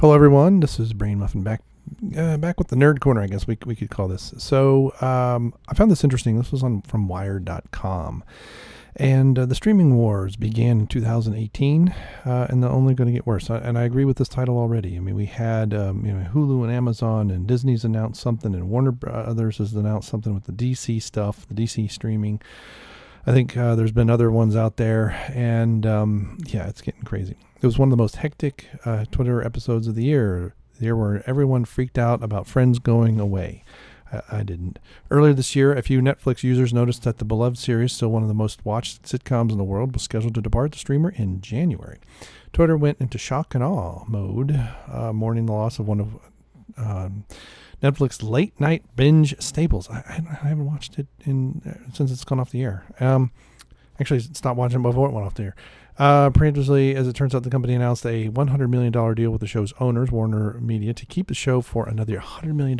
Hello, everyone. This is Brain Muffin back with the Nerd Corner. I guess we could call this. So I found this interesting. This was from Wired.com, and the streaming wars began in 2018, and they're only going to get worse. And I agree with this title already. I mean, we had Hulu and Amazon, and Disney's announced something, and Warner Brothers has announced something with the DC stuff, the DC streaming. I think there's been other ones out there, and it's getting crazy. It was one of the most hectic Twitter episodes of the year where everyone freaked out about Friends going away. I didn't. Earlier this year, a few Netflix users noticed that the beloved series, still one of the most watched sitcoms in the world, was scheduled to depart the streamer in January. Twitter went into shock and awe mode, mourning the loss of one of Netflix late night binge staples. I haven't watched it since it's gone off the air. Actually, stopped watching it before it went off the air. Previously, as it turns out, the company announced a $100 million deal with the show's owners, Warner Media, to keep the show for another $100 million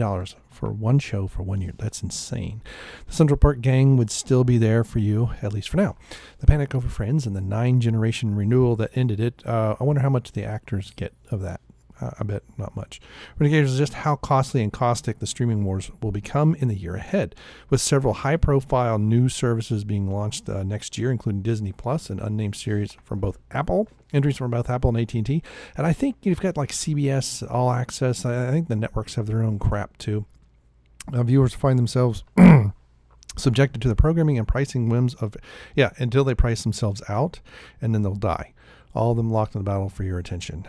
for one show for 1 year. That's insane. The Central Park gang would still be there for you, at least for now. The panic over Friends and the 9-generation renewal that ended it, I wonder how much the actors get of that. I bet not much. Renegades is just how costly and caustic the streaming wars will become in the year ahead, with several high-profile new services being launched next year, including Disney Plus, an unnamed series from both Apple, entries from both Apple and AT&T. And I think you've got like CBS All Access. I think the networks have their own crap too. Viewers find themselves subjected to the programming and pricing whims of, until they price themselves out, and then they'll die. All of them locked in the battle for your attention.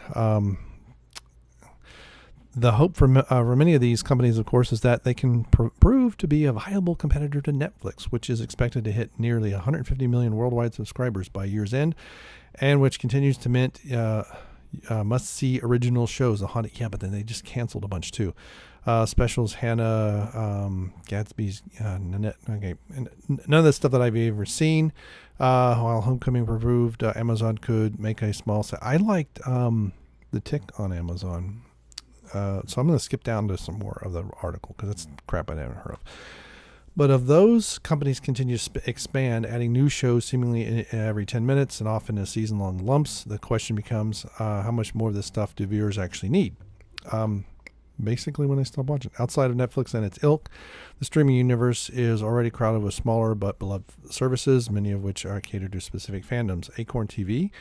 The hope for many of these companies, of course, is that they can prove to be a viable competitor to Netflix, which is expected to hit nearly 150 million worldwide subscribers by year's end, and which continues to mint must-see original shows. But then they just canceled a bunch too. Specials, Hannah, Gatsby's, Nanette. Okay, none of the stuff that I've ever seen. While Homecoming proved Amazon could make a small set. I liked The Tick on Amazon. So I'm going to skip down to some more of the article because it's crap I haven't heard of. But if those companies continue to expand, adding new shows seemingly every 10 minutes and often in season-long lumps, the question becomes how much more of this stuff do viewers actually need? Basically, when they stop watching. Outside of Netflix and its ilk, the streaming universe is already crowded with smaller but beloved services, many of which are catered to specific fandoms. Acorn TV,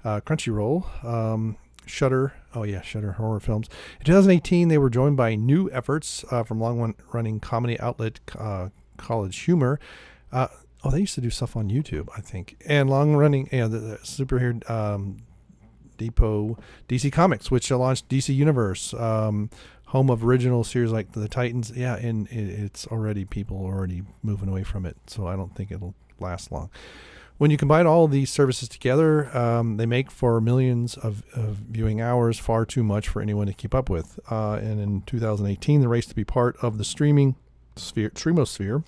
Crunchyroll, Shudder horror films. In 2018, they were joined by new efforts from long-running comedy outlet College Humor. They used to do stuff on YouTube, I think. And long-running the superhero depot DC Comics, which launched DC Universe, home of original series like the Titans. And it's people already moving away from it, so I don't think it'll last long. When you combine all of these services together, they make for millions of viewing hours, far too much for anyone to keep up with. And in 2018, the race to be part of the streamosphere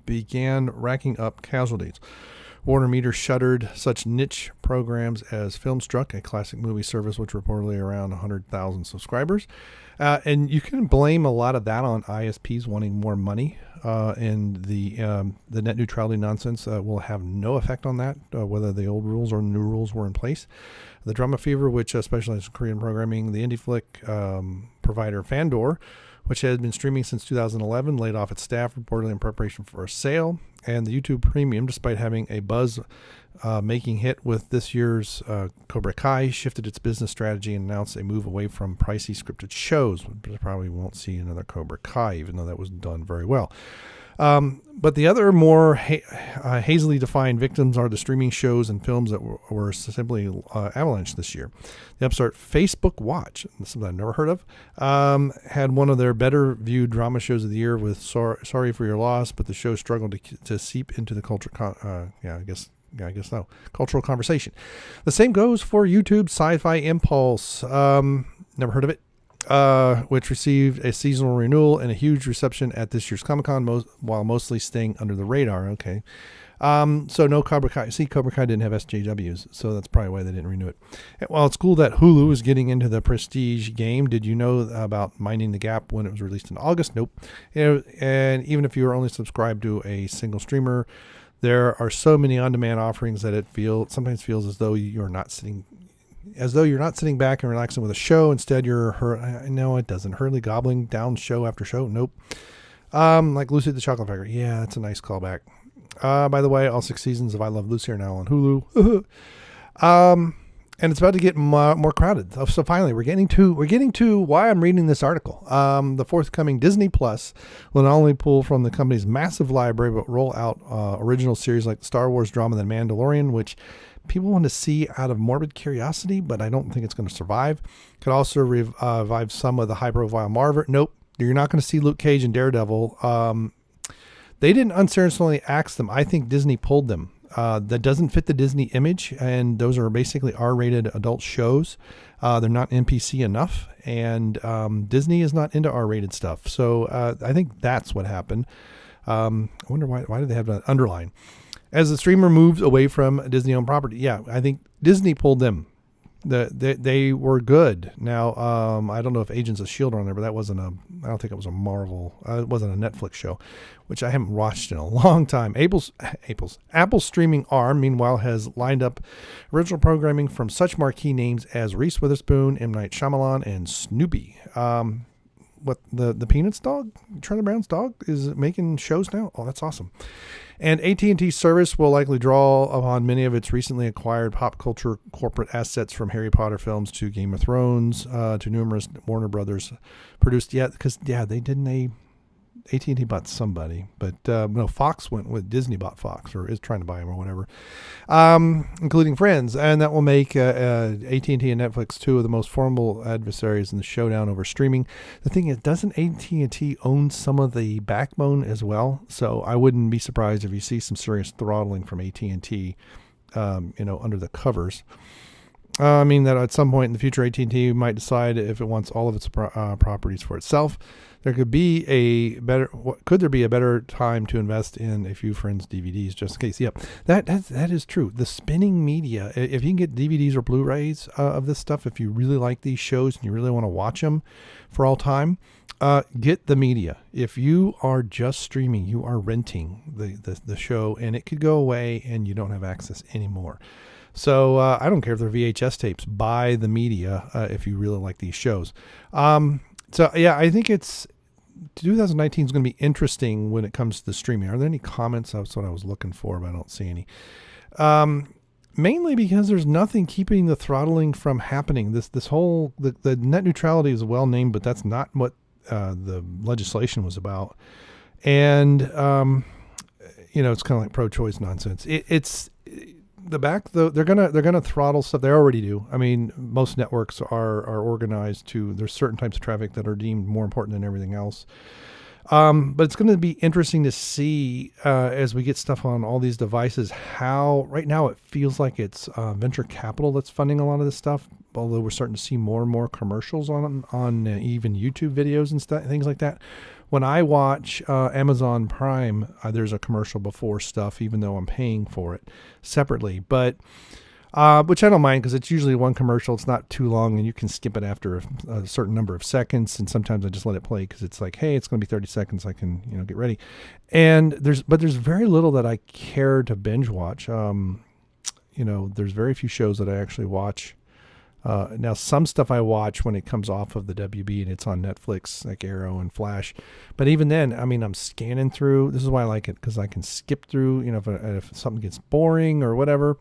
began racking up casualties. Warner Media shuttered such niche programs as Filmstruck, a classic movie service which reportedly around 100,000 subscribers. And you can blame a lot of that on ISPs wanting more money. And the net neutrality nonsense will have no effect on that, whether the old rules or new rules were in place. The Drama Fever, which specializes in Korean programming, the indie flick provider Fandor, which had been streaming since 2011, laid off its staff reportedly in preparation for a sale. And the YouTube Premium, despite having a buzz-making hit with this year's Cobra Kai, shifted its business strategy and announced a move away from pricey scripted shows. We probably won't see another Cobra Kai, even though that was done very well. But the other more hazily defined victims are the streaming shows and films that were simply avalanched this year. The upstart Facebook Watch, something I've never heard of, had one of their better viewed drama shows of the year with Sorry for Your Loss, but the show struggled to seep into the cultural conversation. The same goes for YouTube Sci-Fi Impulse. Never heard of it. Which received a seasonal renewal and a huge reception at this year's Comic-Con, while mostly staying under the radar. Okay. So no Cobra Kai. See, Cobra Kai didn't have SJWs, so that's probably why they didn't renew it. Well, it's cool that Hulu is getting into the prestige game. Did you know about Minding the Gap when it was released in August? Nope. And even if you are only subscribed to a single streamer, there are so many on-demand offerings that it sometimes feels as though you're not sitting as though you're not sitting back and relaxing with a show. Instead, no, it doesn't. Hurriedly gobbling down show after show. Nope. Like Lucy the Chocolate Factory. Yeah, that's a nice callback. By the way, all 6 seasons of I Love Lucy are now on Hulu. And it's about to get more crowded. So finally, we're getting to why I'm reading this article. The forthcoming Disney Plus will not only pull from the company's massive library, but roll out original series like the Star Wars drama The Mandalorian, which people want to see out of morbid curiosity, but I don't think it's going to survive. Could also revive some of the high-profile Marvel. Nope, you're not going to see Luke Cage and Daredevil. They didn't unceremoniously axe them. I think Disney pulled them. That doesn't fit the Disney image, and those are basically R-rated adult shows. They're not NPC enough, and Disney is not into R-rated stuff. So I think that's what happened. I wonder why did they have that underline? As the streamer moves away from Disney-owned property, yeah, I think Disney pulled them. They were good. Now, I don't know if Agents of S.H.I.E.L.D. are on there, but I don't think it was a Marvel. It wasn't a Netflix show, which I haven't watched in a long time. Apple's streaming arm, meanwhile, has lined up original programming from such marquee names as Reese Witherspoon, M. Night Shyamalan, and Snoopy. What the Peanuts dog, Charlie Brown's dog, is making shows now? Oh, that's awesome. And AT&T service will likely draw upon many of its recently acquired pop culture corporate assets, from Harry Potter films to Game of Thrones to numerous Warner Brothers produced. Yeah, because AT&T bought somebody, but no, Fox went with Disney bought Fox, or is trying to buy them or whatever, including Friends, and that will make AT&T and Netflix 2 of the most formidable adversaries in the showdown over streaming. The thing is, doesn't AT&T own some of the backbone as well? So I wouldn't be surprised if you see some serious throttling from AT&T, under the covers. I mean that at some point in the future, AT&T might decide if it wants all of its properties for itself. Could there be a better time to invest in a few Friends DVDs, just in case? Yep, that is true. The spinning media, if you can get DVDs or Blu-rays of this stuff, if you really like these shows and you really want to watch them for all time, get the media. If you are just streaming, you are renting the show, and it could go away and you don't have access anymore. So I don't care if they're VHS tapes. Buy the media if you really like these shows. So yeah, I think 2019 is going to be interesting when it comes to the streaming. Are there any comments? That's what I was looking for, but I don't see any. Mainly because there's nothing keeping the throttling from happening. This whole the net neutrality is well named, but that's not what the legislation was about. And it's kind of like pro-choice nonsense. They're gonna throttle stuff. They already do. I mean, most networks are organized to. There's certain types of traffic that are deemed more important than everything else. But it's going to be interesting to see as we get stuff on all these devices. How right now it feels like it's venture capital that's funding a lot of this stuff. Although we're starting to see more and more commercials on even YouTube videos and things like that. When I watch Amazon Prime, there's a commercial before stuff, even though I'm paying for it separately. But which I don't mind, because it's usually one commercial. It's not too long, and you can skip it after a certain number of seconds. And sometimes I just let it play because it's like, hey, it's going to be 30 seconds. I can get ready. And there's very little that I care to binge watch. There's very few shows that I actually watch. Now, some stuff I watch when it comes off of the WB and it's on Netflix, like Arrow and Flash. But even then, I mean, I'm scanning through. This is why I like it, because I can skip through, if something gets boring or whatever.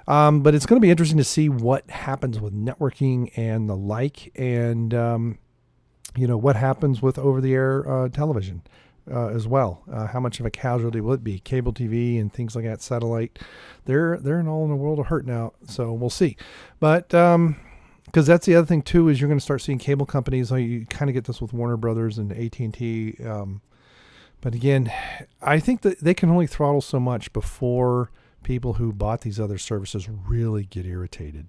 But it's going to be interesting to see what happens with networking and the like, and, what happens with over-the-air television as well. How much of a casualty will it be? Cable TV and things like that, satellite, they're all in a world of hurt now. So we'll see. But because that's the other thing too, is you're going to start seeing cable companies. You kind of get this with Warner Brothers and AT&T. But again, I think that they can only throttle so much before people who bought these other services really get irritated.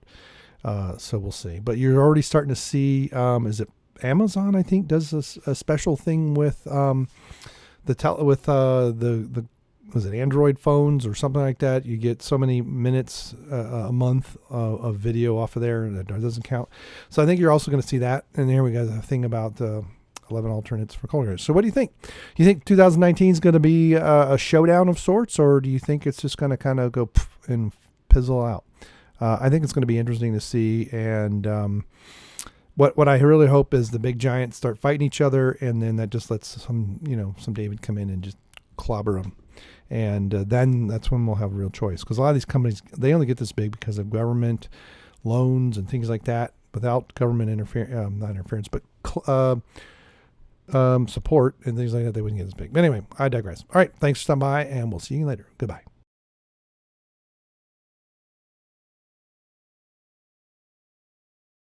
So we'll see. But you're already starting to see, is it Amazon, I think, does a special thing with was it Android phones or something like that? You get so many minutes a month of video off of there, and that doesn't count. So I think you're also going to see that. And there we got a thing about 11 alternates for color. So what do you think? Do you think 2019 is going to be a showdown of sorts, or do you think it's just going to kind of go and pizzle out? I think it's going to be interesting to see. And what I really hope is the big giants start fighting each other, and then that just lets some David come in and just clobber them. And then that's when we'll have a real choice. Because a lot of these companies, they only get this big because of government loans and things like that. Without government not interference, but support and things like that, they wouldn't get this big. But anyway, I digress. All right, thanks for stopping by, and we'll see you later. Goodbye.